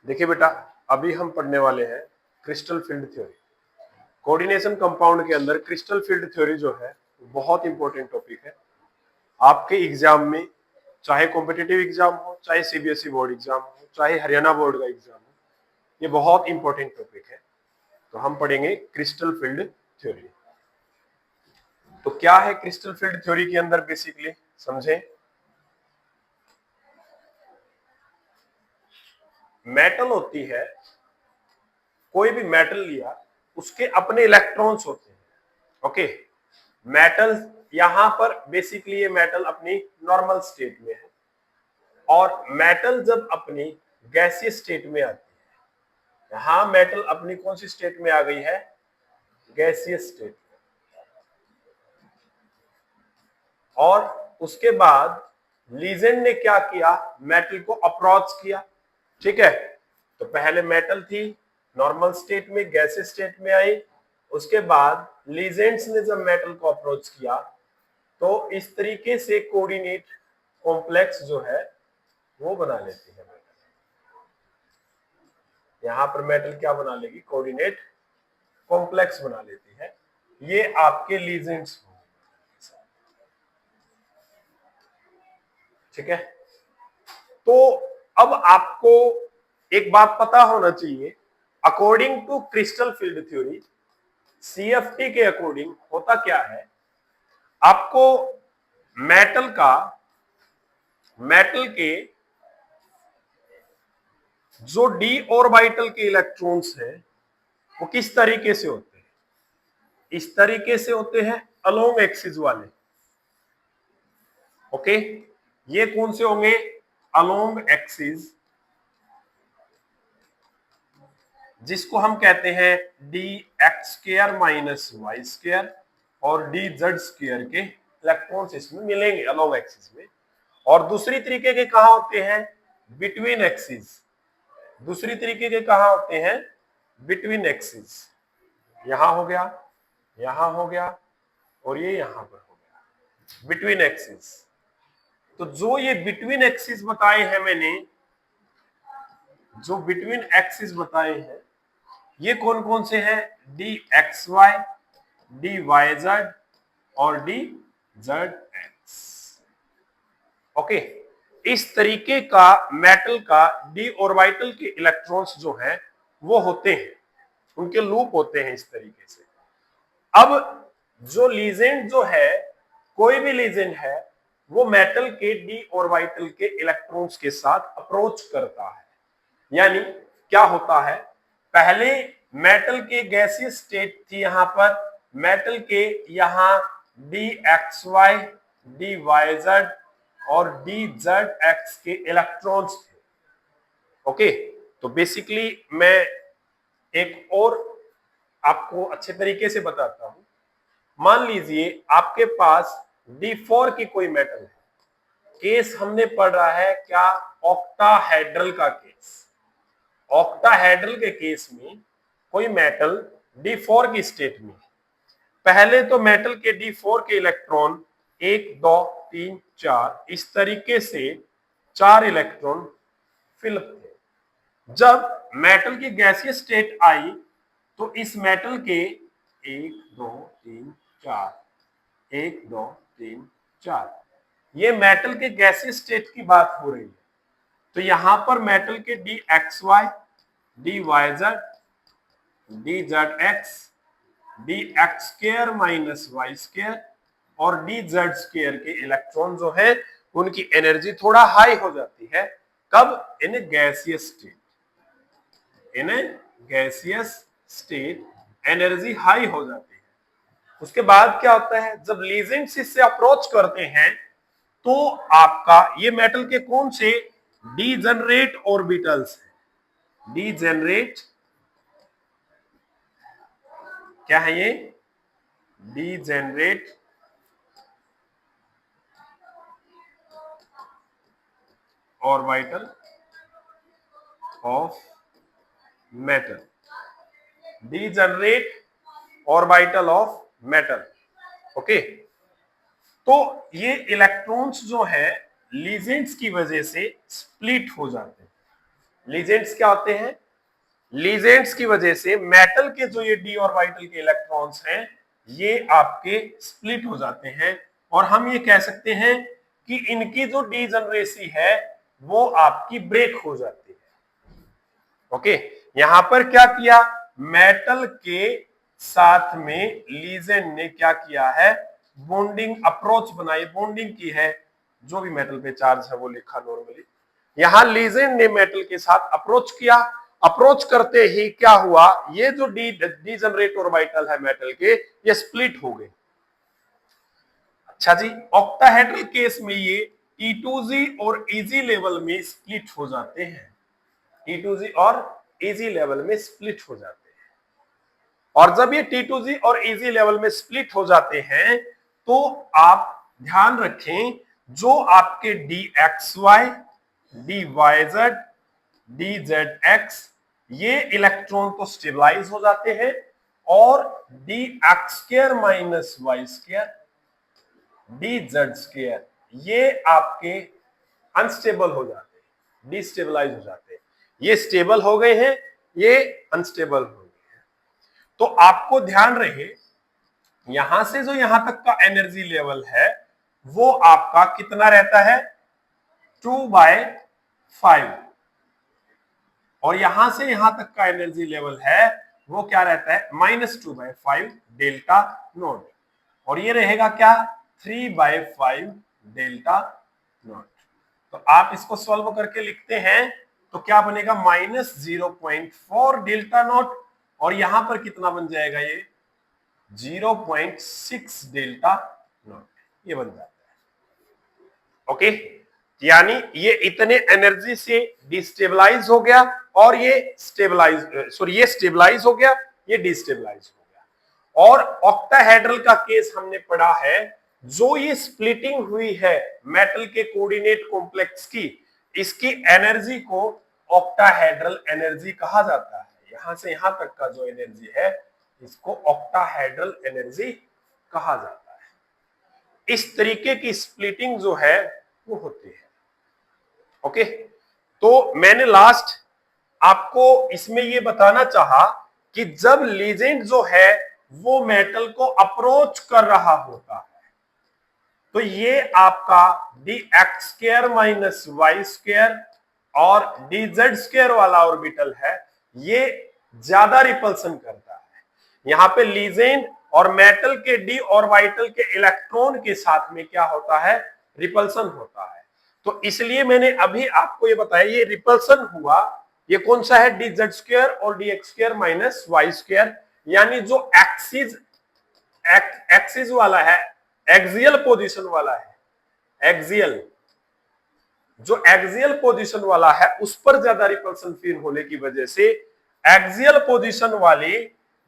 देखिए बेटा, अभी हम पढ़ने वाले हैं crystal field theory. Coordination compound के अंदर क्रिस्टल फील्ड थ्योरी जो है बहुत इंपॉर्टेंट टॉपिक है। आपके एग्जाम में, चाहे कॉम्पिटिटिव एग्जाम हो, चाहे सीबीएसई बोर्ड एग्जाम हो, चाहे हरियाणा बोर्ड का एग्जाम हो, ये बहुत इंपॉर्टेंट टॉपिक है। तो हम पढ़ेंगे क्रिस्टल फील्ड थ्योरी। तो क्या है क्रिस्टल फील्ड थ्योरी के अंदर, बेसिकली समझें। मेटल होती है, कोई भी मेटल लिया, उसके अपने इलेक्ट्रॉन्स होते हैं। ओके, मेटल यहां पर बेसिकली ये मेटल अपनी नॉर्मल स्टेट में है, और मेटल जब अपनी गैसीय स्टेट में आती है, यहां मेटल अपनी कौन सी स्टेट में आ गई है, गैसीय स्टेट। और उसके बाद लीजेंड ने क्या किया, मेटल को अप्रोच किया। ठीक है, तो पहले मेटल थी नॉर्मल स्टेट में, गैसीय स्टेट में आई। उसके बाद लीजेंड्स ने जब मेटल को अप्रोच किया, तो इस तरीके से कोऑर्डिनेट कॉम्प्लेक्स जो है वो बना लेती है मेटल। यहां पर मेटल क्या बना लेगी, कोऑर्डिनेट कॉम्प्लेक्स बना लेती है। ये आपके लीजेंड्स होंगे। ठीक है, तो अब आपको एक बात पता होना चाहिए, according to crystal field theory, CFT के अकॉर्डिंग होता क्या है, आपको मेटल के जो डी ऑर्बिटल के इलेक्ट्रॉन्स हैं वो किस तरीके से होते हैं, इस तरीके से होते हैं, अलोंग एक्सिस वाले। ओके, ये कौन से होंगे, अलोंग एक्सिस, जिसको हम कहते हैं d x square minus y square और डी जेड स्क्वायर के इलेक्ट्रॉन्स इसमें मिलेंगे अलोंग एक्सिस में। और दूसरी तरीके के कहा होते हैं, बिटवीन एक्सिस। दूसरी तरीके के कहा होते हैं, बिटवीन एक्सिस। यहां हो गया, यहां हो गया, और ये यहां पर हो गया, बिटवीन एक्सिस। तो जो ये बिटवीन एक्सिस बताए हैं मैंने, जो बिटवीन एक्सिस बताए हैं, ये कौन कौन से हैं, d x y, d y z और डी जेड एक्स। ओके, इस तरीके का मेटल का डी ऑर्बिटल के इलेक्ट्रॉन्स जो हैं वो होते हैं, उनके लूप होते हैं इस तरीके से। अब जो लीजेंड जो है, कोई भी लीजेंड है, वो मेटल के डी ऑर्बिटल के इलेक्ट्रॉन्स के साथ अप्रोच करता है। यानी क्या होता है, पहले मेटल के गैसीय स्टेट थी, यहां पर मेटल के यहां d x y, d y z और डी जेड एक्स के इलेक्ट्रॉन्स थे। ओके, तो बेसिकली मैं एक और आपको अच्छे तरीके से बताता हूं। मान लीजिए आपके पास D4 की कोई मेटल है, केस हमने पढ़ा है क्या, ऑक्टाहेड्रल का केस। ऑक्टाहेड्रल के केस में कोई मेटल D4 की स्टेट में, पहले तो मेटल के D4 के इलेक्ट्रॉन 1 2 3 4 इस तरीके से 4 इलेक्ट्रॉन फिलअप थे। जब मेटल की गैसीय स्टेट आई, तो इस मेटल के 1 2 3 4 1 2 3 4, ये मेटल के गैसीय स्टेट की बात हो रही है। तो यहां पर मेटल के d x y, d y z, d z x, d x square minus y square और डी जेड स्क्वायर के इलेक्ट्रॉन जो है उनकी एनर्जी थोड़ा हाई हो जाती है। कब, in gaseous state, in gaseous state energy high हो जाती है। उसके बाद क्या होता है, जब लीजेंड्स इससे अप्रोच करते हैं, तो आपका ये मेटल के कौन से डीजेनरेट ऑर्बिटल्स है, डीजेनरेट क्या है ये, degenerate orbital of metal, degenerate orbital of metal. Okay, तो ये इलेक्ट्रॉन्स जो है लीजेंड्स की वजह से स्प्लिट हो जाते हैं। लीजेंड्स क्या होते हैं? लीजेंड्स की वजह से मेटल के जो ये डी ऑर्बिटल के इलेक्ट्रॉन्स हैं ये आपके स्प्लिट हो जाते हैं और हम ये कह सकते हैं कि इनकी जो डीजनरेसी है वो आपकी ब्रेक हो जाती है। ओके, यहां पर क्या किया, मेटल के साथ में लीजेंड ने क्या किया है, बॉन्डिंग अप्रोच बनाई, बॉन्डिंग की है, जो भी मेटल पे चार्ज है वो लिखा नॉर्मली। यहां लीजेंड ने मेटल के साथ अप्रोच किया, अप्रोच करते ही क्या हुआ, ये जो डीजनरेट ऑर्बिटल है मेटल के ये स्प्लिट हो गए। अच्छा जी, ऑक्टाहेड्रल केस में ये T2Z और EZ लेवल में स्प्लिट हो जाते हैं, T2Z और EZ लेवल में स्प्लिट हो जाते हैं। और जब ये T2Z और EZ लेवल में स्प्लिट हो जाते हैं तो आप ध्यान रखें जो आपके DXY, DYZ, DZX ये इलेक्ट्रॉन तो स्टेबलाइज हो जाते हैं और DX² माइनस Y², DZ² ये आपके अनस्टेबल हो जाते हैं, डिस्टेबलाइज हो जाते हैं। ये स्टेबल हो गए हैं, ये अनस्टेबल हो गए हैं। तो आपको ध्यान रहे यहां से जो यहां तक का एनर्जी लेवल है वो आपका कितना रहता है, 2/5, और यहां से यहां तक का एनर्जी लेवल है वो क्या रहता है, -2/5 डेल्टा नॉट, और ये रहेगा क्या, 3/5 डेल्टा नॉट। तो आप इसको सॉल्व करके लिखते हैं तो क्या बनेगा, -0.4 डेल्टा नॉट, और यहां पर कितना बन जाएगा, ये 0.6 डेल्टा नॉट, ये बन जाता है। ओके, यानी ये इतने एनर्जी से डिस्टेबलाइज हो गया और ये स्टेबलाइज हो गया, ये डिस्टेबलाइज हो गया। और ऑक्टाहेड्रल का केस हमने पढ़ा है, जो ये स्प्लिटिंग हुई है मेटल के कोऑर्डिनेट कॉम्प्लेक्स की, इसकी एनर्जी को ऑक्टाहेड्रल एनर्जी कहा जाता है। यहां से यहां तक का जो एनर्जी है इसको ऑक्टाहेड्रल एनर्जी कहा जाता है। इस तरीके की स्प्लिटिंग जो है वो होती है। ओके, तो मैंने लास्ट आपको इसमें ये बताना चाहा कि जब लीजेंड जो है वो मेटल को अप्रोच कर रहा होता है तो ये आपका DX² माइनस Y² और DZ² वाला ऑर्बिटल है, ये ज्यादा रिपल्सन करता है। यहां पे लीजेंड और मेटल के डी ऑर्बिटल के इलेक्ट्रॉन के साथ में क्या होता है, रिपल्सन होता है। तो इसलिए मैंने अभी आपको ये बताया, ये रिपल्सन हुआ, ये कौन सा है, DZ² और DX² माइनस Y², यानी जो एक्सिस वाला है, एक्सियल पोजीशन वाला है, एक्सियल जो एक्सियल पोजीशन वाला है उस पर ज्यादा रिपल्सन फील होने की वजह से एक्सियल पोजीशन वाले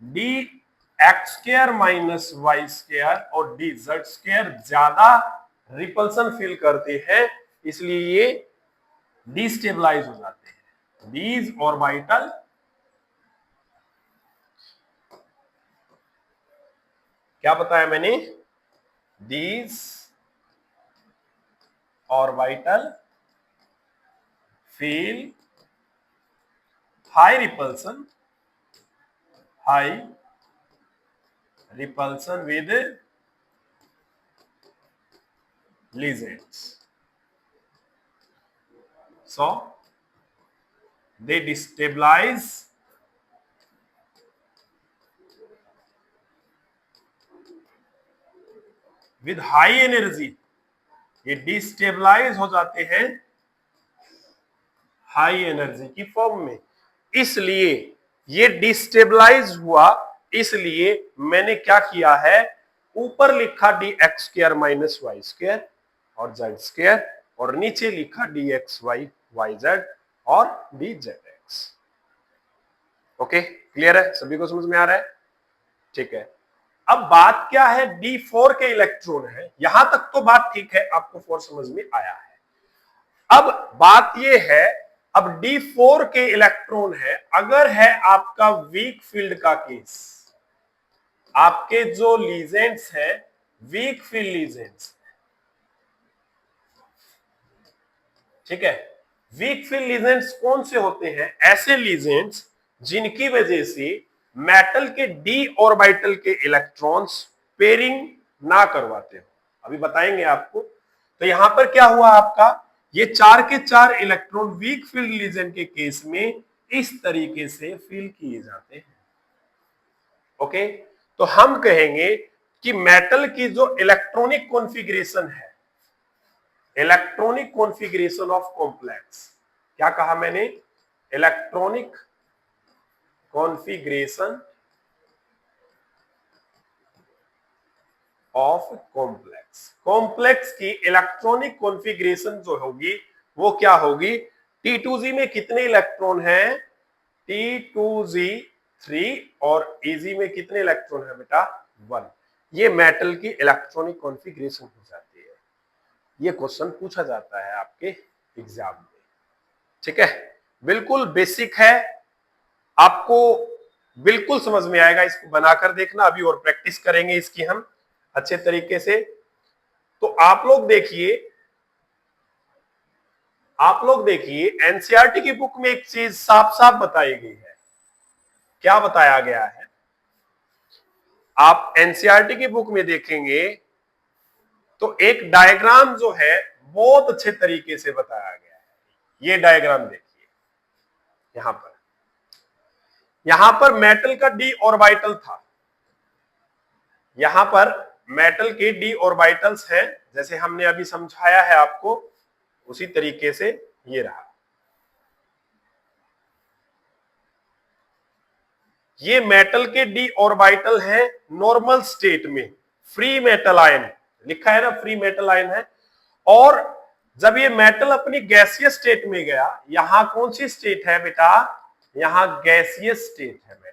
DX² माइनस Y² और DZ² ज्यादा रिपल्सन फील करते हैं, इसलिए ये डिस्टेबलाइज हो जाते हैं। डीज ऑर्बिटल क्या बताया मैंने, these orbital feel high repulsion with lesions, so they destabilize with high energy, ये डिस्टेबलाइज हो जाते हैं हाई एनर्जी की फॉर्म में। इसलिए ये डिस्टेबलाइज हुआ, इसलिए मैंने क्या किया है, ऊपर लिखा DX² माइनस Y² और Z² और नीचे लिखा DXY YZ और DZX। ओके, क्लियर है, सभी को समझ में आ रहा है? ठीक है, अब बात क्या है, D4 के इलेक्ट्रॉन है, यहां तक तो बात ठीक है, आपको 4 समझ में आया है। अब बात यह है, अब D4 के इलेक्ट्रॉन है, अगर है आपका वीक फील्ड का केस, आपके जो लीजेंड्स हैं वीक फील्ड लीजेंड्स, ठीक है, वीक फील्ड लीजेंड्स कौन से होते हैं? ऐसे लीजेंड्स जिनकी वजह से मेटल के डी ऑर्बिटल के इलेक्ट्रॉन्स पेयरिंग ना करवाते हो। अभी बताएंगे आपको। तो यहां पर क्या हुआ आपका, ये 4 के 4 इलेक्ट्रॉन वीक फील्ड लीजेंड के केस में इस तरीके से फील किए जाते हैं। ओके, तो हम कहेंगे कि मेटल की जो इलेक्ट्रॉनिक कॉन्फ़िगरेशन है, इलेक्ट्रॉनिक कॉन्फ़िगरेशन ऑफ कॉम्प्लेक्स, क्या कहा मैंने? Electronic configuration of complex, complex की इलेक्ट्रॉनिक कॉन्फ़िगरेशन जो होगी वो क्या होगी? T2Z में कितने इलेक्ट्रॉन हैं? T2Z3 और Eg में कितने इलेक्ट्रॉन है बेटा? 1। ये मेटल की इलेक्ट्रॉनिक कॉन्फ़िगरेशन हो जाती है। ये क्वेश्चन पूछा जाता है आपके एग्जाम में, ठीक है? बिल्कुल बेसिक है, आपको बिल्कुल समझ में आएगा। इसको बनाकर देखना, अभी और प्रैक्टिस करेंगे इसकी हम अच्छे तरीके से। तो आप लोग देखिए एनसीईआरटी की बुक में एक चीज साफ साफ बताई गई है। क्या बताया गया है? आप एनसीईआरटी की बुक में देखेंगे तो एक डायग्राम जो है बहुत अच्छे तरीके से बताया गया है। ये डायग्राम देखिए, यहां पर मेटल का डी ऑर्बिटल था, यहां पर मेटल के डी ऑर्बिटल्स हैं, जैसे हमने अभी समझाया है आपको उसी तरीके से ये रहा। ये मेटल के डी ऑर्बिटल है नॉर्मल स्टेट में, फ्री मेटल आयन लिखा है ना, फ्री मेटल आयन है। और जब ये मेटल अपनी गैसीय स्टेट में गया, यहां कौन सी स्टेट है बेटा? यहां गैसीय स्टेट है मेटल।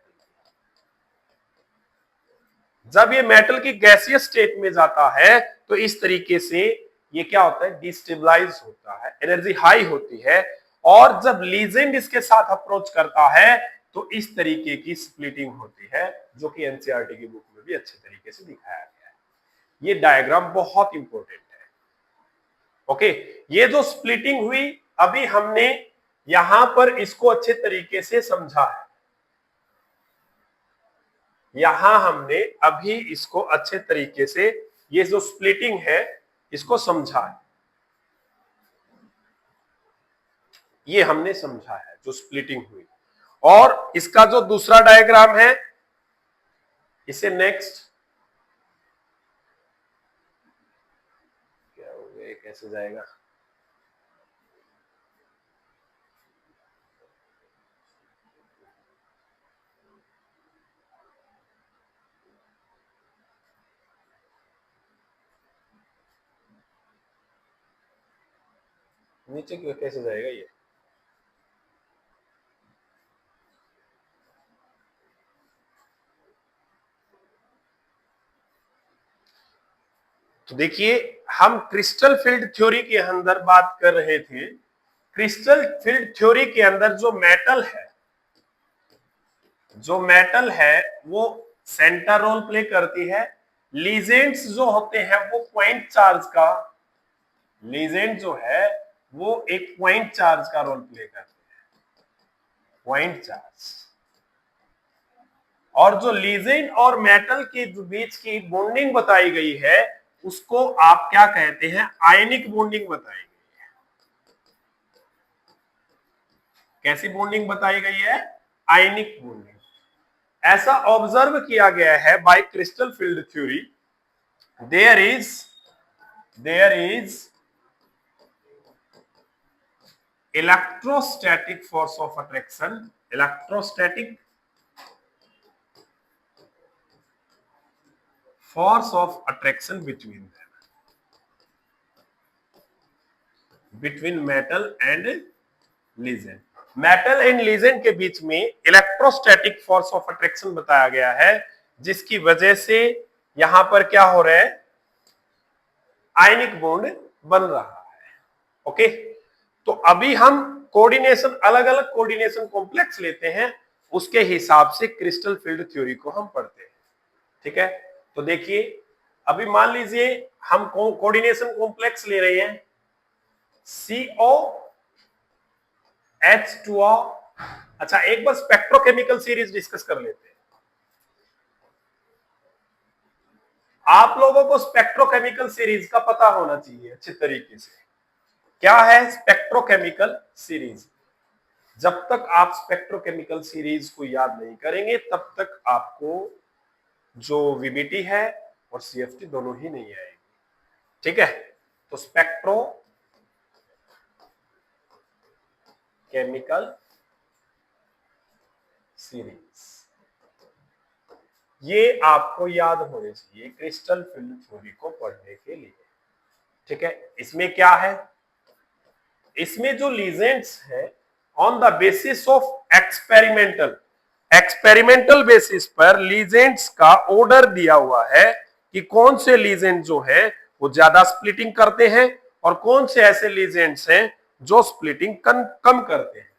जब ये मेटल की गैसीय स्टेट में जाता है तो इस तरीके से ये क्या होता है? डिस्टेबलाइज होता है, एनर्जी हाई होती है। और जब लीजेंड इसके साथ अप्रोच करता है तो इस तरीके की स्प्लिटिंग होती है, जो कि एनसीईआरटी की बुक में भी अच्छे तरीके से दिखाया गया है। ये डायग्राम बहुत इंपॉर्टेंट है। ओके, ये जो स्प्लिटिंग हुई अभी हमने यहां पर इसको अच्छे तरीके से समझा है। यहां हमने अभी इसको अच्छे तरीके से, ये जो स्प्लिटिंग है इसको समझा है, ये हमने समझा है जो स्प्लिटिंग हुई। और इसका जो दूसरा डायग्राम है, इसे नेक्स्ट, क्या हो गया, कैसे जाएगा? नीचे क्यों, कैसे जाएगा ये? तो देखिए, हम क्रिस्टल फील्ड थ्योरी के अंदर बात कर रहे थे। क्रिस्टल फील्ड थ्योरी के अंदर जो मेटल है वो सेंटर रोल प्ले करती है। लीजेंड्स जो होते हैं वो पॉइंट चार्ज का, लीजेंड जो है वो एक पॉइंट चार्ज का रोल प्ले करते हैं, पॉइंट चार्ज। और जो लीजेंड और मेटल के बीच की बॉन्डिंग बताई गई है उसको आप क्या कहते हैं? आयनिक बॉन्डिंग बताई गई है। कैसी बॉन्डिंग बताई गई है? Ionic bonding. ऐसा ऑब्जर्व किया गया है by crystal field theory, there is electrostatic force of attraction, electrostatic force of attraction between metal and ligand. Metal and ligand के बीच में इलेक्ट्रोस्टैटिक फोर्स ऑफ अट्रैक्शन बताया गया है, जिसकी वजह से यहां पर क्या हो रहा है? आयनिक बॉन्ड बन रहा है। ओके, तो अभी हम कोऑर्डिनेशन, अलग अलग कोऑर्डिनेशन कॉम्प्लेक्स लेते हैं, उसके हिसाब से क्रिस्टल फील्ड थ्योरी को हम पढ़ते हैं। ठीक है, तो देखिए अभी मान लीजिए हम कोऑर्डिनेशन कॉम्प्लेक्स ले रहे हैं, CO H2O। अच्छा, एक बार स्पेक्ट्रोकेमिकल सीरीज डिस्कस कर लेते हैं। आप लोगों को स्पेक्ट्रोकेमिकल सीरीज का पता होना चाहिए अच्छे तरीके से। क्या है स्पेक्ट्रोकेमिकल सीरीज? जब तक आप स्पेक्ट्रोकेमिकल सीरीज को याद नहीं करेंगे तब तक आपको जो वीबीटी है और सीएफटी दोनों ही नहीं आएगी। ठीक है, तो स्पेक्ट्रो केमिकल सीरीज ये आपको याद होने चाहिए क्रिस्टल फिल्म थ्योरी को पढ़ने के लिए। ठीक है, इसमें क्या है, इसमें जो लीजेंड्स है on the basis of experimental basis पर लीजेंड्स का ऑर्डर दिया हुआ है कि कौन से लीजेंड जो है वो ज्यादा स्प्लिटिंग करते हैं और कौन से ऐसे लीजेंड्स हैं जो स्प्लिटिंग कम करते हैं।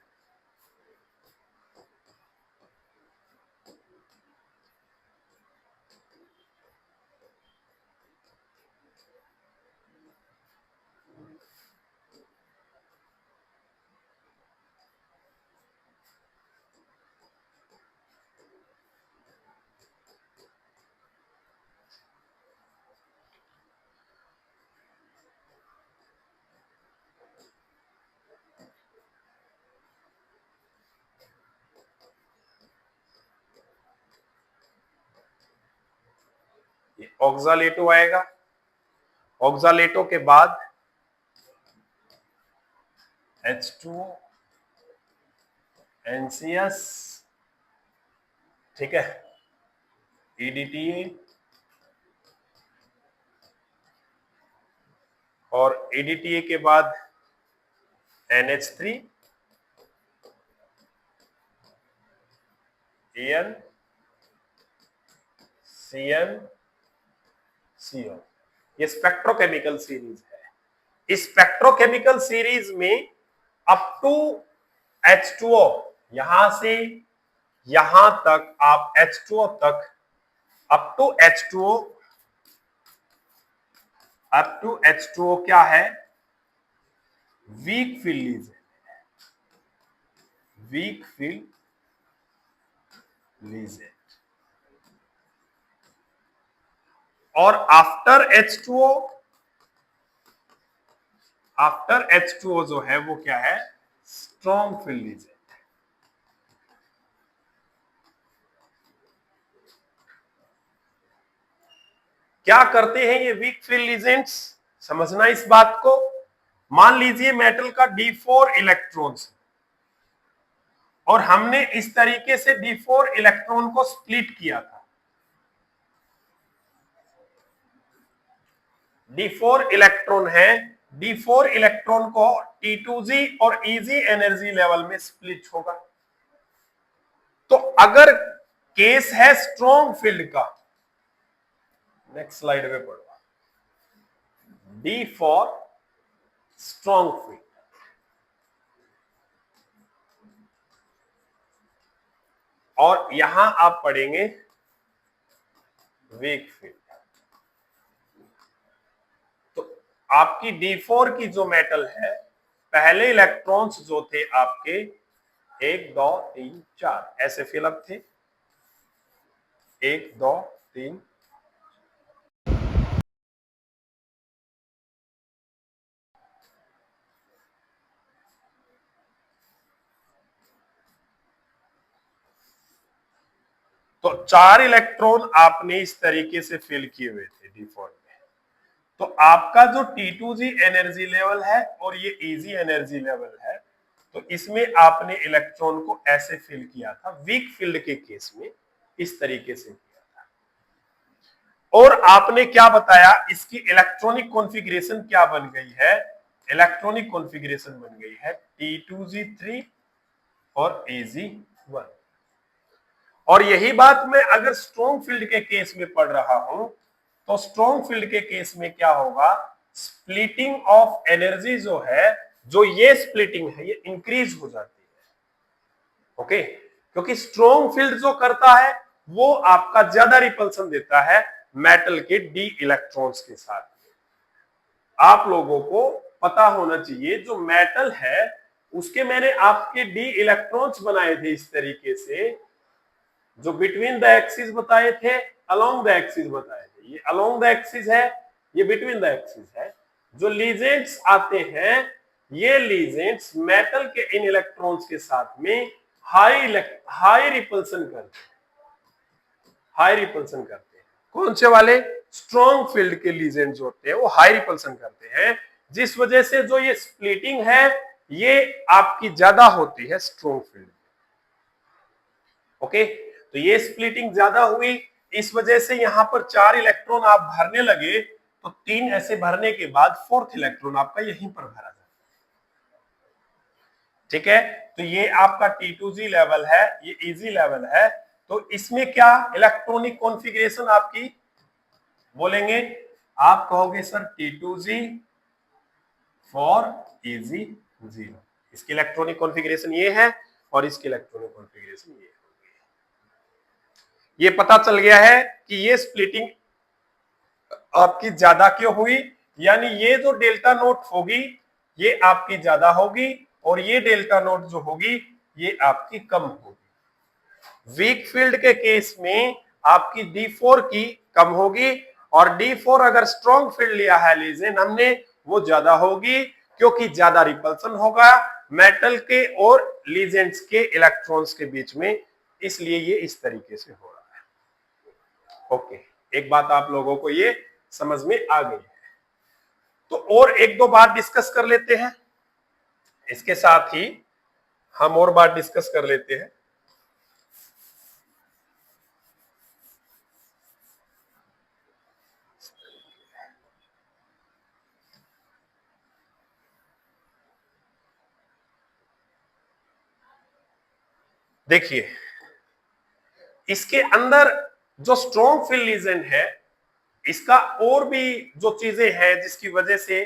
ये ऑक्सालेटो आएगा, ऑक्सालेटो के बाद H2O NCS, ठीक है, EDTA और EDTA के बाद NH3 AN CN CO। ये स्पेक्ट्रोकेमिकल सीरीज है। इस स्पेक्ट्रोकेमिकल सीरीज में अप टू H2O, यहां से यहां तक आप H2O तक, up to H2O, up to H2O क्या है, weak field legend, weak field legend. और आफ्टर H2O जो है वो क्या है, स्ट्रॉन्ग फील्ड लीजेंड। क्या करते हैं ये वीक फील्ड लीजेंड्स, समझना इस बात को। मान लीजिए मेटल का D4 इलेक्ट्रॉन्स और हमने इस तरीके से D4 इलेक्ट्रॉन को स्प्लिट किया था। D4 इलेक्ट्रॉन है, D4 इलेक्ट्रॉन को T2G और EG एनर्जी लेवल में स्प्लिट होगा। तो अगर केस है स्ट्रॉन्ग फील्ड का, नेक्स्ट स्लाइड में पढ़ो, D4 स्ट्रॉन्ग फील्ड, और यहां आप पढ़ेंगे वीक फील्ड। तो आपकी D4 की जो मेटल है, पहले इलेक्ट्रॉन्स जो थे आपके 1 2 3 4 ऐसे फिलअप थे, 1 2 3, तो 4 इलेक्ट्रॉन आपने इस तरीके से फिल किए हुए थे D4 में। तो आपका जो T2G एनर्जी लेवल है और ये EG एनर्जी लेवल है, तो इसमें आपने इलेक्ट्रॉन को ऐसे फिल किया था, वीक फील्ड के केस में इस तरीके से किया था। और आपने क्या बताया, इसकी इलेक्ट्रॉनिक कॉन्फ़िगरेशन क्या बन गई है, इलेक्ट्रॉनिक कॉन्फ़िगरेशन बन गई है T2G3 और AG1। और यही बात मैं अगर स्ट्रॉन्ग फील्ड के केस में पढ़ रहा हूं, तो स्ट्रॉन्ग फील्ड के केस में क्या होगा, स्प्लिटिंग ऑफ एनर्जी जो है, जो ये स्प्लिटिंग है ये इंक्रीज हो जाती है। ओके, क्योंकि स्ट्रॉन्ग फील्ड जो करता है वो आपका ज्यादा रिपल्सन देता है मेटल के डी इलेक्ट्रॉन्स के साथ। आप लोगों को पता होना चाहिए जो मेटल है उसके मैंने आपके डी इलेक्ट्रॉन्स बनाए थे इस तरीके से, जो बिटवीन द एक्सिस बताए थे, अलोंग द एक्सिस बताए थे। ये अलोंग द एक्सिस है, ये बिटवीन द एक्सिस है। जो लीजेंड्स आते हैं, ये लीजेंड्स मेटल के इन इलेक्ट्रॉन्स के साथ में हाई रिपल्सन करते हैं, हाई रिपल्सन करते हैं। कौन से वाले? स्ट्रॉन्ग फील्ड के लीजेंड जो होते हैं वो हाई रिपल्सन करते हैं, जिस वजह से जो ये स्प्लिटिंग है ये आपकी ज्यादा होती है स्ट्रॉन्ग फील्ड। ओके, तो ये स्प्लिटिंग ज्यादा हुई, इस वजह से यहां पर 4 इलेक्ट्रॉन आप भरने लगे, तो 3 ऐसे भरने के बाद 4th इलेक्ट्रॉन आपका यहीं पर भरा जाता है। ठीक है, तो ये आपका T2G लेवल है, ये इजी लेवल है। तो इसमें क्या इलेक्ट्रॉनिक कॉन्फ़िगरेशन आपकी बोलेंगे? आप कहोगे सर T2G फॉर इजी 0। इसकी इलेक्ट्रॉनिक कॉन्फ़िगरेशन ये है और इसकी इलेक्ट्रॉनिक कॉन्फ़िगरेशन ये है। ये पता चल गया है कि ये स्प्लिटिंग आपकी ज्यादा क्यों हुई, यानी ये जो डेल्टा नोट होगी ये आपकी ज्यादा होगी और ये डेल्टा नोट जो होगी ये आपकी कम होगी। वीक फील्ड के केस में आपकी D4 की कम होगी और D4 अगर स्ट्रॉन्ग फील्ड लिया है लीजेंड हमने, वो ज्यादा होगी क्योंकि ज्यादा रिपल्सन होगा मेटल के और लीजेंड्स के इलेक्ट्रॉन्स के बीच में, इसलिए ये इस तरीके से हो रहा है। ओके, एक बात आप लोगों को ये समझ में आ गई है। तो और एक दो बात डिस्कस कर लेते हैं, इसके साथ ही हम और बात डिस्कस कर लेते हैं। देखिए, इसके अंदर जो स्ट्रॉन्ग फील्ड लीजेंड है, इसका और भी जो चीजें हैं जिसकी वजह से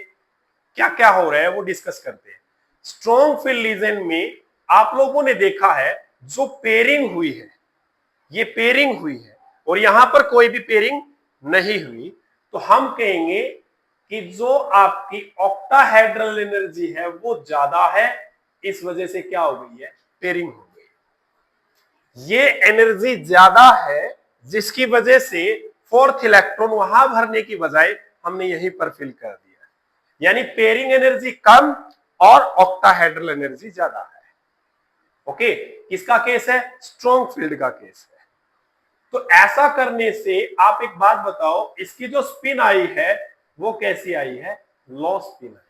क्या क्या हो रहा है वो डिस्कस करते हैं। स्ट्रॉन्ग फील्ड लीजेंड में आप लोगों ने देखा है जो पेयरिंग हुई है, ये पेयरिंग हुई है और यहां पर कोई भी पेयरिंग नहीं हुई, तो हम कहेंगे कि जो आपकी ऑक्टाहेड्रल एनर्जी है वो ज्यादा है, इस वजह से क्या हो गई है? पेयरिंग हो गई। ये एनर्जी ज्यादा है जिसकी वजह से 4th इलेक्ट्रॉन वहां भरने की बजाय हमने यहीं पर फिल कर दिया, यानी पेयरिंग एनर्जी कम और ऑक्टाहेड्रल एनर्जी ज्यादा है। ओके, किसका केस है? स्ट्रॉन्ग फील्ड का केस है। तो ऐसा करने से आप एक बात बताओ, इसकी जो स्पिन आई है वो कैसी आई है? लो स्पिन आई।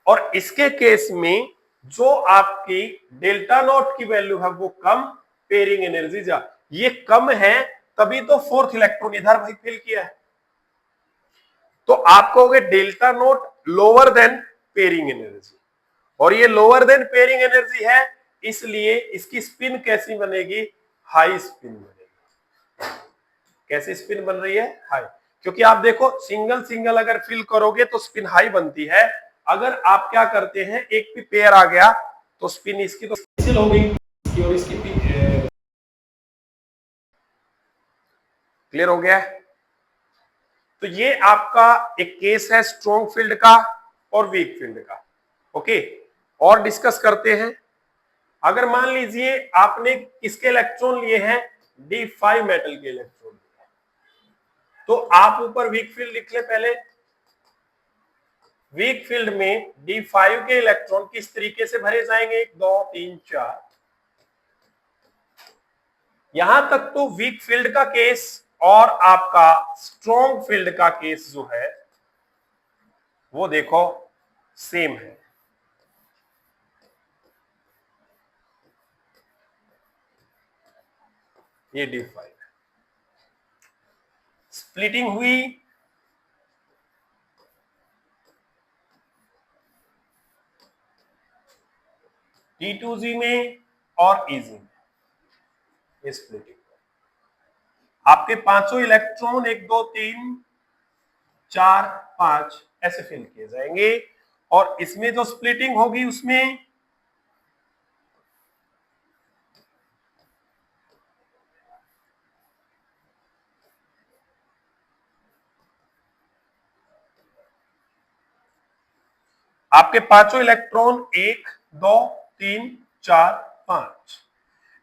और इसके केस में जो आपकी डेल्टा नॉट की वैल्यू है वो कम, पेयरिंग एनर्जी ज्यादा। ये कम है तभी तो 4th इलेक्ट्रॉन इधर भाई फिल किया है, तो आप कहोगे delta naught lower than pairing energy, और ये लोअर देन पेयरिंग एनर्जी है, इसलिए इसकी स्पिन कैसी बनेगी? हाई स्पिन बनेगी। कैसी स्पिन बन रही है? हाई, क्योंकि आप देखो सिंगल सिंगल अगर फिल करोगे तो स्पिन हाई बनती है, अगर आप क्या करते हैं एक भी पेयर आ गया तो स्पिन इसकी तो कैंसिल हो गई और इसकी क्लियर हो गया है। तो ये आपका एक केस है स्ट्रॉन्ग फील्ड का और वीक फील्ड का। ओके, और डिस्कस करते हैं। अगर मान लीजिए आपने किसके इलेक्ट्रॉन लिए हैं? D5 मेटल के इलेक्ट्रॉन लिए, तो आप ऊपर वीक फील्ड लिख ले पहले। वीक फील्ड में D5 के इलेक्ट्रॉन किस तरीके से भरे जाएंगे? 1 2 3 4। यहां तक तो वीक फील्ड का केस और आपका स्ट्रॉन्ग फील्ड का केस जो है वो देखो सेम है। ये D5 है, स्प्लिटिंग हुई, T2G में और EG में स्प्लिटिंग। आपके पांचों इलेक्ट्रॉन 1 2 3 4 5 ऐसे फिल किए जाएंगे, और इसमें जो स्प्लिटिंग होगी उसमें आपके पांचों इलेक्ट्रॉन 1 2 3 4 5।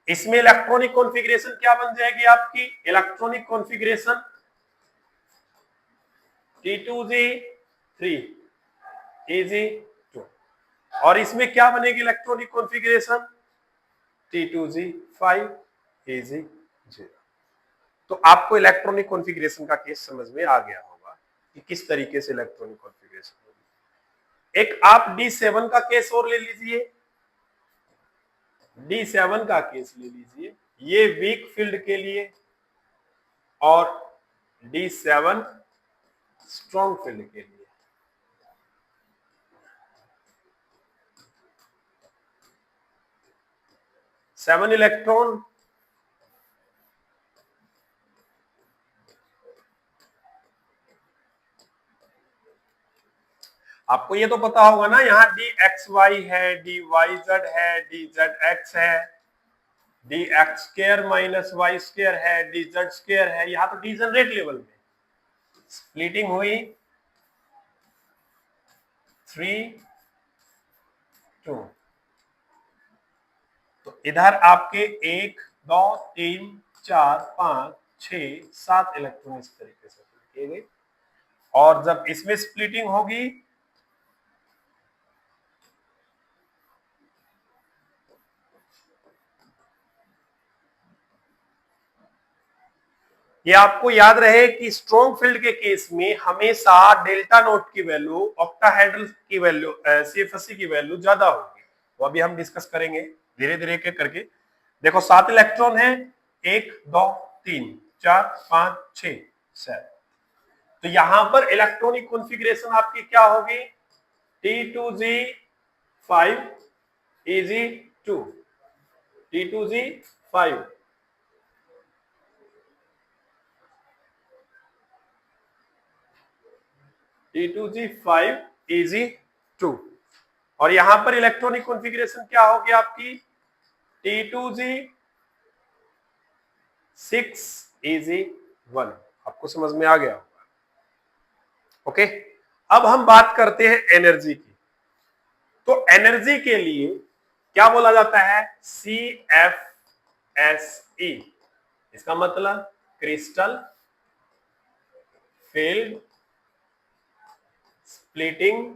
इसमें इलेक्ट्रॉनिक कॉन्फ़िगरेशन क्या बन जाएगी आपकी? इलेक्ट्रॉनिक कॉन्फ़िगरेशन T2G 3 Eg2, और इसमें क्या बनेगी इलेक्ट्रॉनिक कॉन्फ़िगरेशन? T2G 5 Eg0। तो आपको इलेक्ट्रॉनिक कॉन्फ़िगरेशन का केस समझ में आ गया होगा कि किस तरीके से इलेक्ट्रॉनिक कॉन्फ़िगरेशन होगी। एक आप D7 का केस और ले लीजिए, D7 का केस ले लीजिए, ये वीक फील्ड के लिए, और D7 स्ट्रॉन्ग फील्ड के लिए। सेवन इलेक्ट्रॉन आपको ये तो पता होगा ना, यहाँ dxy है, dyz है, dzx है, dx square minus y square है, dz स्क्वायर है। यहाँ तो डिजनरेट लेवल में स्प्लिटिंग हुई 3 2। तो इधर आपके 1 2 3 4 5 6 7 इलेक्ट्रॉन इस तरीके से किए गए, और जब इसमें स्प्लिटिंग होगी ये आपको याद रहे कि स्ट्रॉन्ग फील्ड के केस में हमेशा डेल्टा नोट की वैल्यू ऑक्टाहेड्रल की वैल्यू सीएफएससी की वैल्यू ज्यादा होगी। वो अभी हम डिस्कस करेंगे धीरे धीरे करके। देखो 7 इलेक्ट्रॉन है, 1 2 3 4 5 6 7। तो यहां पर इलेक्ट्रॉनिक कॉन्फ़िगरेशन आपकी क्या होगी? T2G 5 Eg2, T2G 5, T2G 5 Eg2, और यहां पर इलेक्ट्रॉनिक कॉन्फ़िगरेशन क्या होगी आपकी? T2G 6 Eg1। आपको समझ में आ गया होगा। ओके, अब हम बात करते हैं एनर्जी की। तो एनर्जी के लिए क्या बोला जाता है? CFSE। इसका मतलब crystal field splitting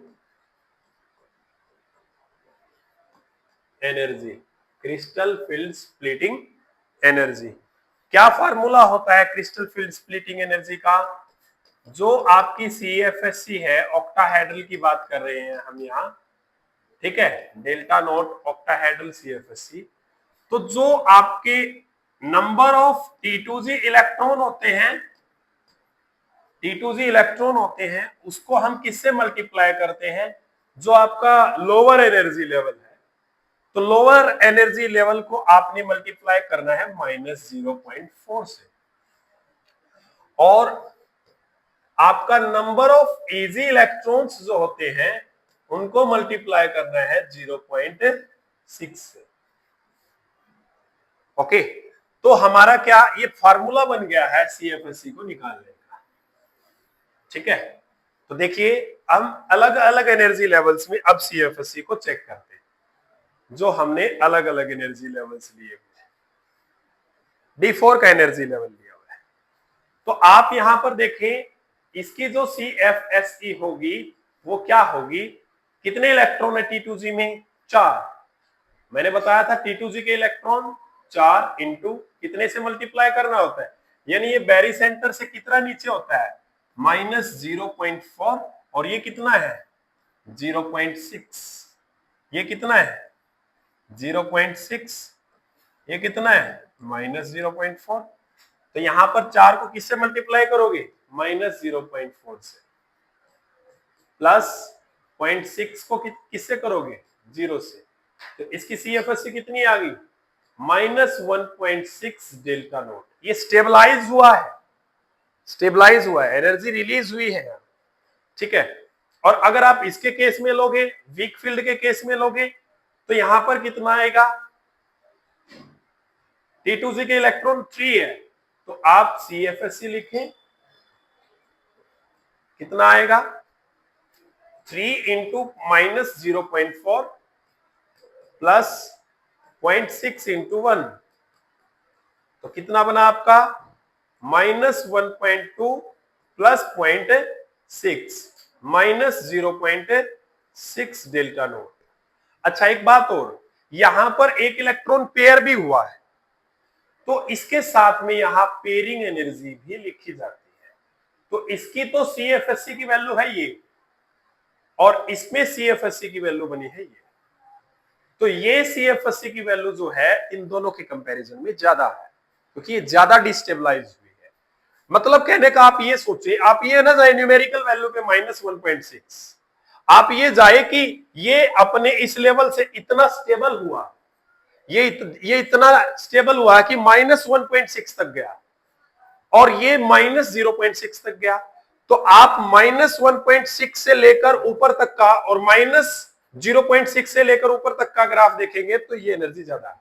energy. Crystal field splitting energy. क्या फार्मूला होता है क्रिस्टल फील्ड स्प्लिटिंग एनर्जी का? जो आपकी CFSE है, ऑक्टाहेड्रल की बात कर रहे हैं हम यहाँ, ठीक है, डेल्टा नोट ऑक्टाहेड्रल CFSE। तो जो आपके नंबर ऑफ T2G इलेक्ट्रॉन होते हैं, T2G इलेक्ट्रॉन होते हैं, उसको हम किससे मल्टीप्लाई करते हैं? जो आपका लोअर एनर्जी लेवल है, तो लोअर एनर्जी लेवल को आपने मल्टीप्लाई करना है -0.4 से, और आपका नंबर ऑफ इजी इलेक्ट्रॉन्स जो होते हैं उनको मल्टीप्लाई करना है 0.6 से। ओके, तो हमारा क्या ये फार्मूला बन गया है CFSE को निकालने का। ठीक है, तो देखिए हम अलग अलग एनर्जी लेवल्स में अब CFSE को चेक करते हैं, जो हमने अलग अलग एनर्जी लेवल्स लिए हुए। D4 का एनर्जी लेवल लिया हुआ है, तो आप यहां पर देखें इसकी जो CFSE होगी वो क्या होगी? कितने इलेक्ट्रॉन है T2G में? 4। मैंने बताया था T2G के इलेक्ट्रॉन 4 इंटू कितने से मल्टीप्लाई करना होता है, यानी ये बैरी सेंटर से कितना नीचे होता है? -0.4, और ये कितना है? 0.6। ये कितना है? 0.6। ये कितना है? -0.4। तो यहां पर 4 को किससे मल्टीप्लाई करोगे? -0.4 से। प्लस 0.6 को किससे करोगे? 0 से। तो इसकी CFSE कितनी आ गई? -1.6 डेल्टा नोट। ये स्टेबलाइज हुआ है, स्टेबलाइज हुआ है, एनर्जी रिलीज हुई है, ठीक है। और अगर आप इसके केस में लोगे, वीक फील्ड के केस में लोगे, तो यहां पर कितना आएगा? T2G के इलेक्ट्रॉन 3 है, तो आप CFSE लिखें, कितना आएगा? 3 इंटू -0.4 प्लस 0.6 इंटू 1, तो कितना बना आपका -1.2 प्लस 0.6 माइनस 0.6 डेल्टा नोट। अच्छा एक बात और, यहां पर एक इलेक्ट्रॉन पेयर भी हुआ है, तो इसके साथ में यहां पेयरिंग एनर्जी भी लिखी जाती है। तो इसकी तो CFSC की वैल्यू है ये, और इसमें CFSC की वैल्यू बनी है ये। तो ये CFSC की वैल्यू जो है इन दोनों के कंपैरिजन में ज्यादा है, क्योंकि ये ज्यादा डिस्टेबलाइज हुई है। मतलब कहने का आप ये सोचे, आप ये ना जाए न्यूमेरिकल वैल्यू पे -1.6, आप ये जाए कि ये अपने इस लेवल से इतना स्टेबल हुआ, ये इतना स्टेबल हुआ कि -1.6 तक गया, और ये -0.6 तक गया। तो आप -1.6 से लेकर ऊपर तक का और -0.6 से लेकर ऊपर तक का ग्राफ देखेंगे तो ये एनर्जी ज्यादा है,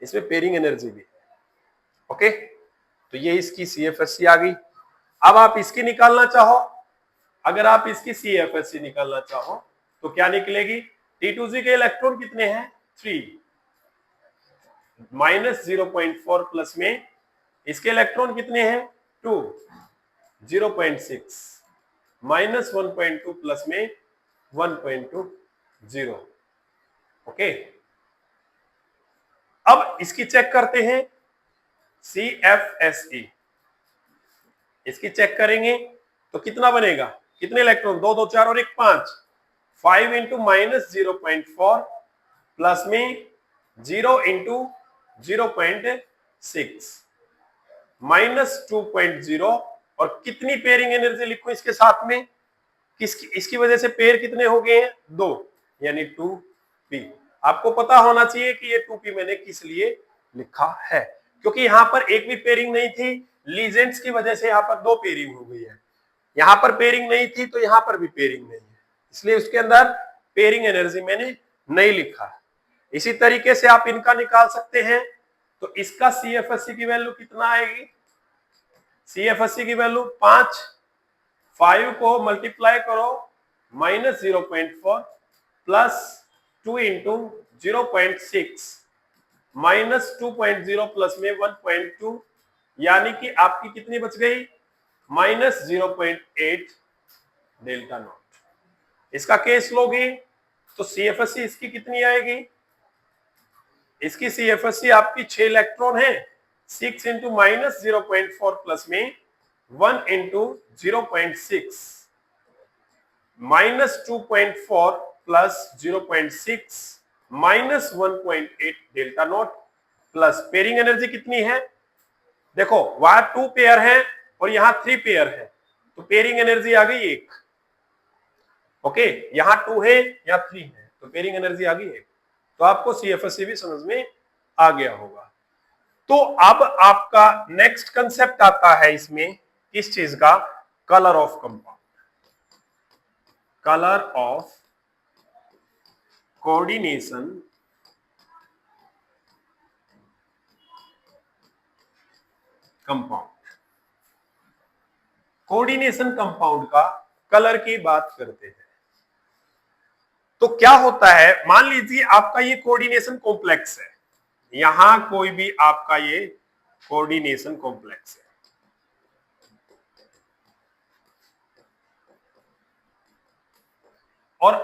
इसमें पेयरिंग एनर्जी भी है। ओके, तो ये इसकी CFSC आ गई। अब आप इसकी निकालना चाहो, अगर आप इसकी CFSC निकालना चाहो तो क्या निकलेगी? T2G के इलेक्ट्रॉन कितने हैं? 3, -0.4 प्लस में इसके इलेक्ट्रॉन कितने हैं? 2, 0.6 -1.2 प्लस में 1.20। ओके, अब इसकी चेक करते हैं CFSE। इसकी चेक करेंगे तो कितना बनेगा? कितने इलेक्ट्रॉन? 2 2 4 और 1 5, 5 इंटू -0.4 प्लस में 0 इंटू 0.6 -2.0, और कितनी पेयरिंग एनर्जी लिखो इसके साथ में? इसकी वजह से पेयर कितने हो गए हैं? 2, यानी 2p। आपको पता होना चाहिए कि ये 2p मैंने किस लिए लिखा है, क्योंकि यहां पर एक भी पेयरिंग नहीं थी, लीजेंड्स की वजह से यहां पर 2 पेयरिंग हो गई है। यहां पर पेयरिंग नहीं थी तो यहां पर भी पेयरिंग नहीं है, इसलिए उसके अंदर पेयरिंग एनर्जी मैंने नहीं लिखा। इसी तरीके से आप इनका निकाल सकते हैं। तो इसका CFSC की वैल्यू कितना आएगी? CFSC की वैल्यू 5 को मल्टीप्लाई करो -0.4 प्लस 2 इंटू 0.6 -2.0 प्लस में 1.2, यानी कि आपकी कितनी बच गई? -0.8 डेल्टा नॉट। इसका केस लोगे तो CFSC इसकी कितनी आएगी? इसकी CFSC आपकी 6 इलेक्ट्रॉन है, 6 इंटू -0.4 प्लस में 1 into 0.6 -2.4 plus 0.6 -1.8 delta not, plus pairing energy कितनी है? देखो वहां 2 पेयर है और यहां 3 पेयर है, तो पेयरिंग एनर्जी आ गई 1। ओके, यहां 2 है या 3 है, तो पेयरिंग एनर्जी आ गई 1। तो आपको CFSC भी समझ में आ गया होगा। तो अब आपका नेक्स्ट कंसेप्ट आता है इसमें किस चीज का? Colour of compound, colour of coordination compound. Coordination compound का कलर की बात करते हैं तो क्या होता है? मान लीजिए आपका ये कोऑर्डिनेशन कॉम्प्लेक्स है, यहां कोई भी आपका ये कोऑर्डिनेशन कॉम्प्लेक्स है, और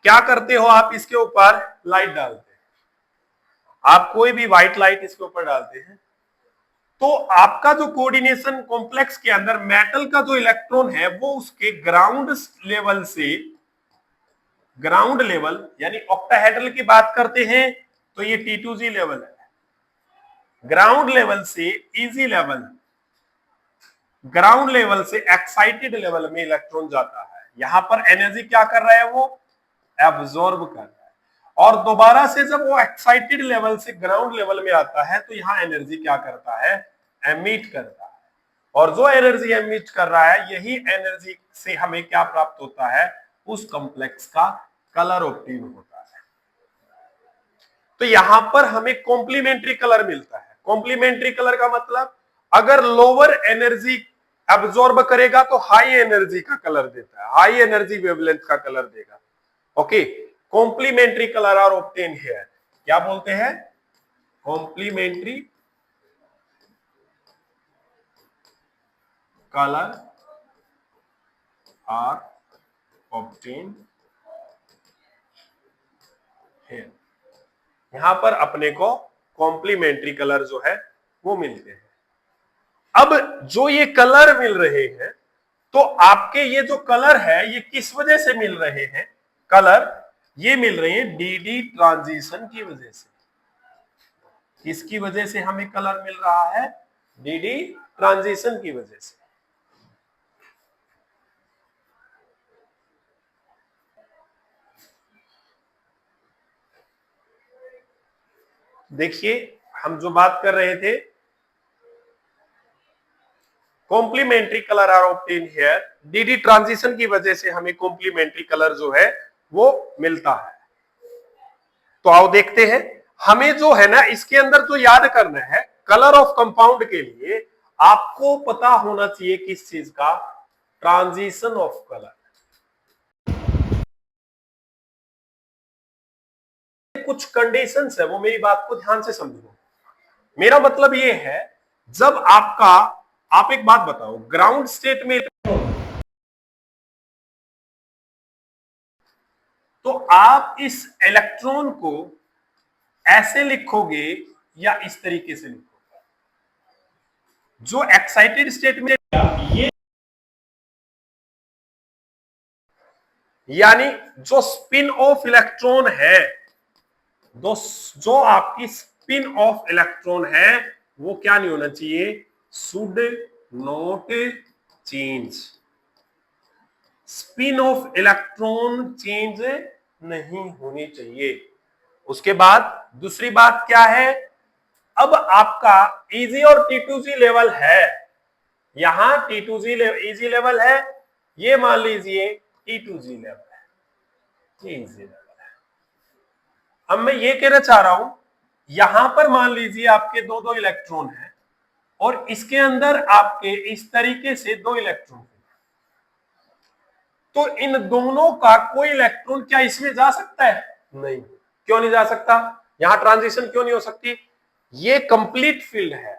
क्या करते हो? आप इसके ऊपर लाइट डालते हैं, आप कोई भी व्हाइट लाइट इसके ऊपर डालते हैं, तो आपका जो कोऑर्डिनेशन कॉम्प्लेक्स के अंदर मेटल का जो इलेक्ट्रॉन है वो उसके ग्राउंड लेवल यानी ऑक्टाहेड्रल की बात करते हैं तो ये T2G लेवल है, ग्राउंड लेवल से इजी लेवल, ग्राउंड लेवल से एक्साइटेड लेवल में इलेक्ट्रॉन जाता है। यहां पर एनर्जी क्या कर रहा है? वो एब्जॉर्ब कर रहा है, और दोबारा से जब वो एक्साइटेड लेवल से ग्राउंड लेवल में आता है तो यहां एनर्जी क्या करता है? एमिट करता है, और जो एनर्जी एमिट कर रहा है यही एनर्जी से हमें क्या प्राप्त होता है? उस कॉम्प्लेक्स का कलर ऑब्टेन होता है। तो यहां पर हमें कॉम्प्लीमेंट्री कलर मिलता है। कॉम्प्लीमेंट्री कलर का मतलब अगर लोअर एनर्जी एब्जॉर्ब करेगा तो हाई एनर्जी का कलर देता है, हाई एनर्जी वेवलेंथ का कलर देगा। Okay, complementary colour are obtain here. क्या बोलते हैं, complementary colour are obtain here. यहां पर अपने को कॉम्प्लीमेंट्री कलर जो है वो मिलते हैं। अब जो ये कलर मिल रहे हैं, तो आपके ये जो कलर है ये किस वजह से मिल रहे हैं, कलर ये मिल रहे हैं डीडी ट्रांजिशन की वजह से। किसकी वजह से हमें कलर मिल रहा है, डीडी ट्रांजिशन की वजह से। देखिए हम जो बात कर रहे थे, complementary colour are obtain here, d d transition की वजह से हमें कॉम्प्लीमेंट्री कलर जो है वो मिलता है। तो आओ देखते हैं, हमें जो है ना इसके अंदर जो याद करना है, कलर ऑफ कंपाउंड के लिए आपको पता होना चाहिए किस चीज का, ट्रांजिशन ऑफ कलर। कुछ कंडीशंस है, वो मेरी बात को ध्यान से समझो। मेरा मतलब ये है, जब आपका, आप एक बात बताओ, ग्राउंड स्टेट में तो आप इस इलेक्ट्रॉन को ऐसे लिखोगे या इस तरीके से लिखोगे, जो एक्साइटेड स्टेट में ये, यानी जो स्पिन ऑफ इलेक्ट्रॉन है, जो आपकी स्पिन ऑफ इलेक्ट्रॉन है वो क्या नहीं होना चाहिए, should not change. Spin off electron change नहीं होनी चाहिए। उसके बाद दूसरी बात क्या है, अब आपका इजी और T2G लेवल है, यहां T2G इजी लेवल है, ये मान लीजिए T2G लेवल है, ये इजी लेवल है। अब मैं ये कहना चाह रहा हूं, यहां पर मान लीजिए आपके दो दो इलेक्ट्रॉन है और इसके अंदर आपके इस तरीके से दो इलेक्ट्रॉन है, तो इन दोनों का कोई इलेक्ट्रॉन क्या इसमें जा सकता है, नहीं। क्यों नहीं जा सकता, यहां ट्रांजिशन क्यों नहीं हो सकती, ये कंप्लीट फील्ड है,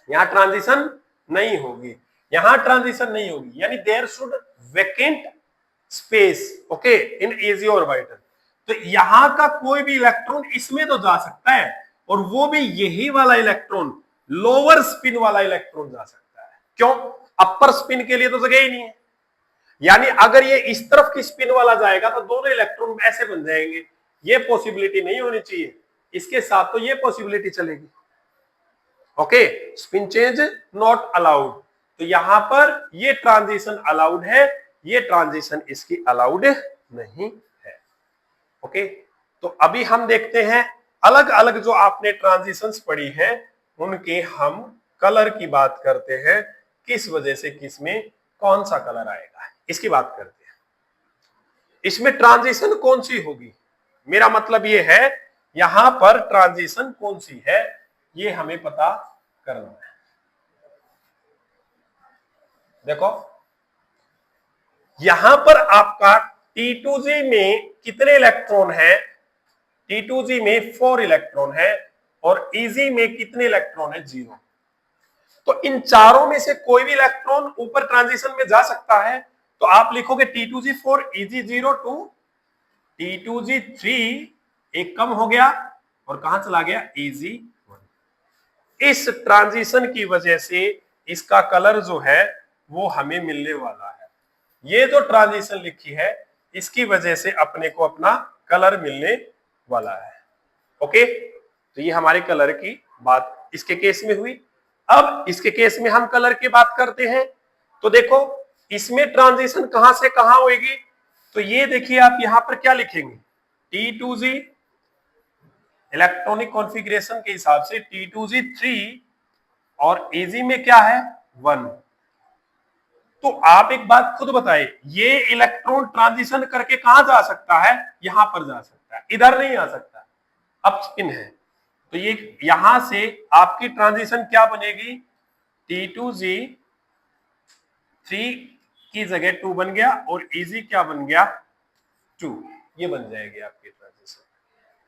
यहां ट्रांजिशन नहीं होगी, यहां ट्रांजिशन नहीं होगी, यानी there should vacant space, okay, in e g orbital. तो यहां का कोई भी इलेक्ट्रॉन इसमें तो जा सकता है, और वो भी यही वाला इलेक्ट्रॉन, लोअर स्पिन वाला इलेक्ट्रॉन जा सकता है। क्यों, अपर स्पिन के लिए तो जगह ही नहीं है, यानी अगर ये इस तरफ की स्पिन वाला जाएगा तो दोनों इलेक्ट्रॉन ऐसे बन जाएंगे, ये पॉसिबिलिटी नहीं होनी चाहिए, इसके साथ तो ये पॉसिबिलिटी चलेगी, okay, spin change not allowed. तो यहां पर ये ट्रांजिशन अलाउड है, ये ट्रांजिशन इसकी अलाउड नहीं है, ओके। तो अभी हम देखते हैं अलग अलग जो आपने ट्रांजिशंस पढ़ी है उनके हम कलर की बात करते हैं, किस वजह से किसमें कौन सा कलर आएगा इसकी बात करते हैं। इसमें ट्रांजिशन कौन सी होगी, मेरा मतलब ये है यहां पर ट्रांजिशन कौन सी है ये हमें पता करना है। देखो यहां पर आपका T2G में कितने इलेक्ट्रॉन है, T2G में 4 इलेक्ट्रॉन है, और EG में कितने इलेक्ट्रॉन है, 0। तो इन चारों में से कोई भी इलेक्ट्रॉन ऊपर ट्रांजिशन में जा सकता है, तो आप लिखोगे T2G 4 EG0 टू T2G 3, एक कम हो गया और कहां चला गया, EG1। इस ट्रांजिशन की वजह से इसका कलर जो है वो हमें मिलने वाला है, ये जो ट्रांजिशन लिखी है इसकी वजह से अपने को अपना कलर मिलने वाला है, ओके। तो ये हमारे कलर की बात इसके केस में हुई। अब इसके केस में हम कलर की बात करते हैं, तो देखो इसमें ट्रांजिशन कहां से कहां होगी, तो ये देखिए आप यहां पर क्या लिखेंगे, T2G इलेक्ट्रॉनिक कॉन्फ़िगरेशन के हिसाब से T2G 3 और AG में क्या है, 1। तो आप एक बात खुद बताइए, ये इलेक्ट्रॉन ट्रांजिशन करके कहां जा सकता है, यहां पर जा सकता है, इधर नहीं आ सकता, अप स्पिन है। तो ये यहां से आपकी ट्रांजिशन क्या बनेगी, T2G 3 की जगह 2 बन गया और EG क्या बन गया, 2, ये बन जाएगी आपकी ट्रांजिशन।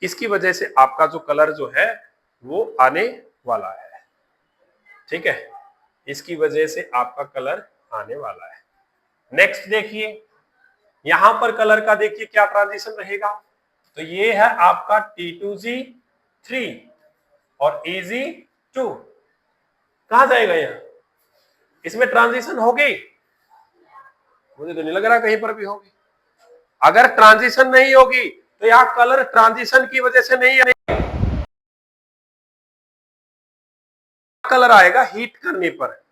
इसकी वजह से आपका जो कलर जो है वो आने वाला है। ठीक है, इसकी वजह से आपका कलर आने वाला है। नेक्स्ट देखिए, यहां पर कलर का देखिए क्या ट्रांजिशन रहेगा। तो ये है आपका T2G3 और EG2। कहां जाएगा यहां? इसमें ट्रांजिशन होगी? मुझे तो नहीं लग रहा कहीं पर भी होगी। अगर ट्रांजिशन नहीं होगी तो यहां कलर ट्रांजिशन की वजह से नहीं आएगा, कलर आएगा हीट करने पर।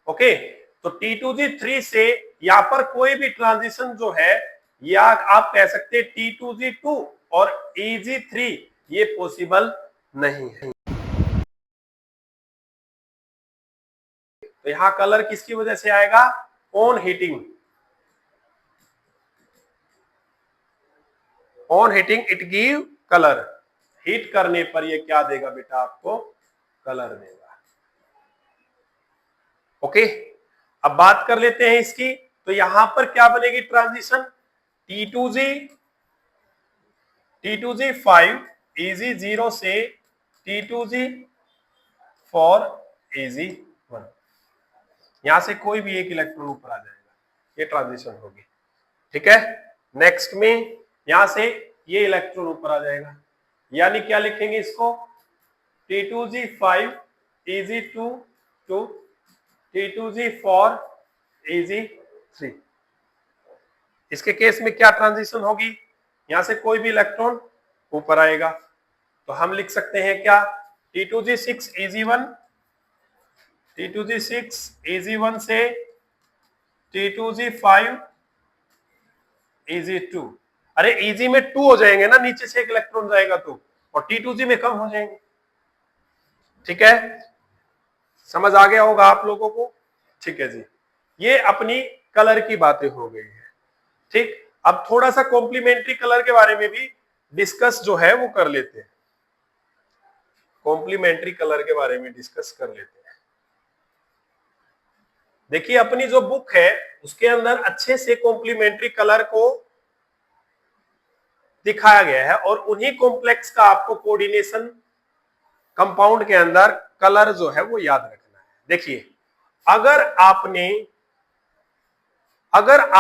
ओके, तो T2G3 से यहां पर कोई भी ट्रांजिशन जो है, या आप कह सकते हैं T2G2 और EG3, ये पॉसिबल नहीं है। तो यहां कलर किसकी वजह से आएगा? On heating. On heating it give colour. Heat करने पर ये क्या देगा बेटा? आपको कलर देगा। ओके, अब बात कर लेते हैं इसकी। तो यहां पर क्या बनेगी ट्रांजिशन? T2G5 EG0 से T2G4 EG1। यहां से कोई भी एक इलेक्ट्रॉन ऊपर आ जाएगा, ये ट्रांजिशन होगी। ठीक है, नेक्स्ट में यहां से ये इलेक्ट्रॉन ऊपर आ जाएगा, यानी क्या लिखेंगे इसको? T2G5 EG2 to T2G4 EG3। इसके केस में क्या ट्रांजिशन होगी? यहां से कोई भी इलेक्ट्रॉन ऊपर आएगा, तो हम लिख सकते हैं क्या? T2G6 EG1, T2G6 EG1 से T2G5 EG2। अरे EG में 2 हो जाएंगे ना, नीचे से एक इलेक्ट्रॉन जाएगा तो, और T2G में कम हो जाएंगे। ठीक है, समझ आ गया होगा आप लोगों को? ठीक है जी, ये अपनी कलर की बातें हो गई है। ठीक, अब थोड़ा सा कॉम्प्लीमेंट्री कलर के बारे में भी डिस्कस जो है वो कर लेते हैं। कॉम्प्लीमेंट्री कलर के बारे में डिस्कस कर लेते हैं। देखिए, अपनी जो बुक है उसके अंदर अच्छे से कॉम्प्लीमेंट्री कलर को दिखाया गया है, और उन्हीं कॉम्प्लेक्स का आपको कोऑर्डिनेशन कंपाउंड के अंदर कलर जो है वो याद रखना है। देखिए, अगर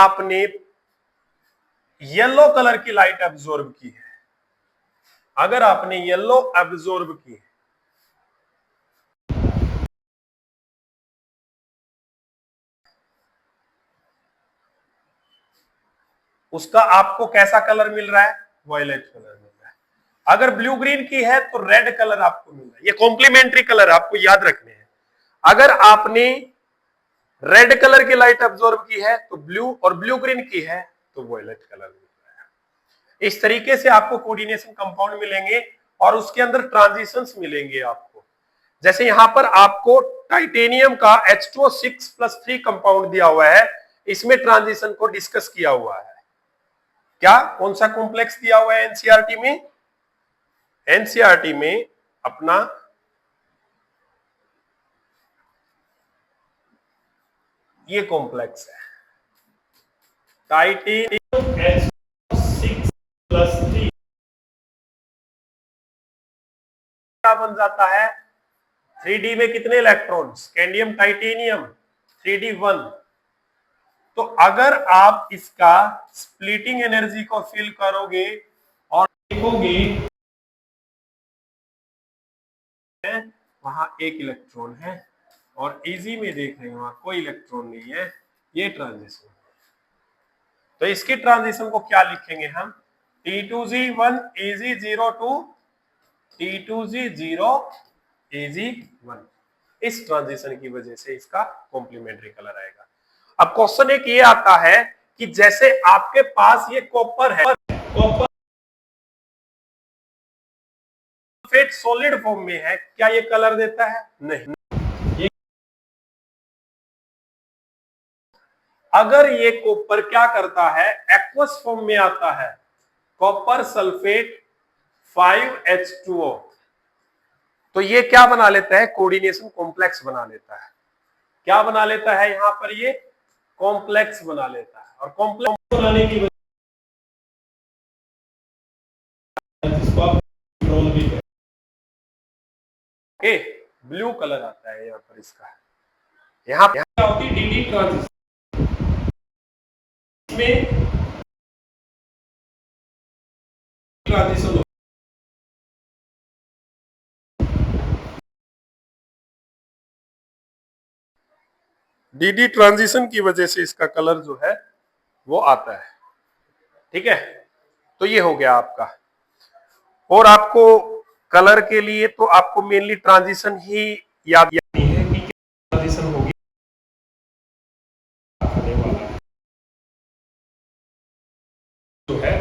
आपने येलो कलर की लाइट एब्जॉर्ब की है, अगर आपने येलो एब्जॉर्ब की है, उसका आपको कैसा कलर मिल रहा है? वायलेट कलर मिल रहा है। अगर ब्लू ग्रीन की है तो रेड कलर आपको मिल रहा है। ये कॉम्प्लीमेंट्री कलर आपको याद रखने हैं। अगर आपने रेड कलर की लाइट एब्जॉर्ब की है तो ब्लू, और ब्लू ग्रीन की है तो वायलेट कलर मिल रहा है। इस तरीके से आपको कोऑर्डिनेशन कंपाउंड मिलेंगे और उसके अंदर ट्रांजिशंस मिलेंगे आपको। जैसे यहां पर आपको टाइटेनियम का H2O6+3 कंपाउंड दिया हुआ है, इसमें ट्रांजिशन को डिस्कस किया हुआ है। क्या, कौन सा कॉम्प्लेक्स दिया हुआ है एनसीईआरटी में? एनसीईआरटी में अपना ये कॉम्प्लेक्स है, टाइटेनियम H2O6+3। क्या बन जाता है? 3D में कितने इलेक्ट्रॉन? Scandium titanium 3D1। तो अगर आप इसका स्प्लिटिंग एनर्जी को फिल करोगे और देखोगे वहां एक इलेक्ट्रॉन है, और इजी में देख रहे हैं वहां कोई इलेक्ट्रॉन नहीं है, ये ट्रांजिशन। तो इसकी ट्रांजिशन को क्या लिखेंगे हम? T2G1 EG0 to T2G0 EG1। इस ट्रांजिशन की वजह से इसका कॉम्प्लीमेंट्री कलर आएगा। अब क्वेश्चन एक ये आता है कि जैसे आपके पास ये कॉपर है, कॉपर सल्फेट सॉलिड फॉर्म में है, क्या ये कलर देता है? नहीं। अगर ये कॉपर क्या करता है, एक्वस फॉर्म में आता है, कॉपर सल्फेट 5H2O, तो ये क्या बना लेता है? कोऑर्डिनेशन कॉम्प्लेक्स बना लेता है। क्या बना लेता है? यहां पर ये कॉम्प्लेक्स बना लेता है, और कॉम्प्लेक्स बनाने की ओके, ब्लू कलर आता है यहाँ पर इसका। यहाँ क्या होती है डीडी ट्रांजिशन में ट्रांजिशन डीडी ट्रांजिशन की वजह से इसका कलर जो है वो आता है। ठीक है, तो ये हो गया आपका। और आपको कलर के लिए तो आपको मेनली ट्रांजिशन ही याद करनी है कि क्या ट्रांजिशन होगी आने वाला है जो है,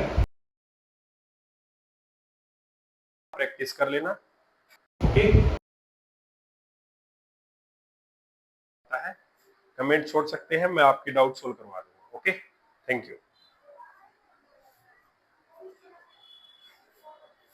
प्रैक्टिस कर लेना। ओके, कमेंट छोड़ सकते हैं, मैं आपकी डाउट सोल्व करवा दूंगा। Okay, thank you.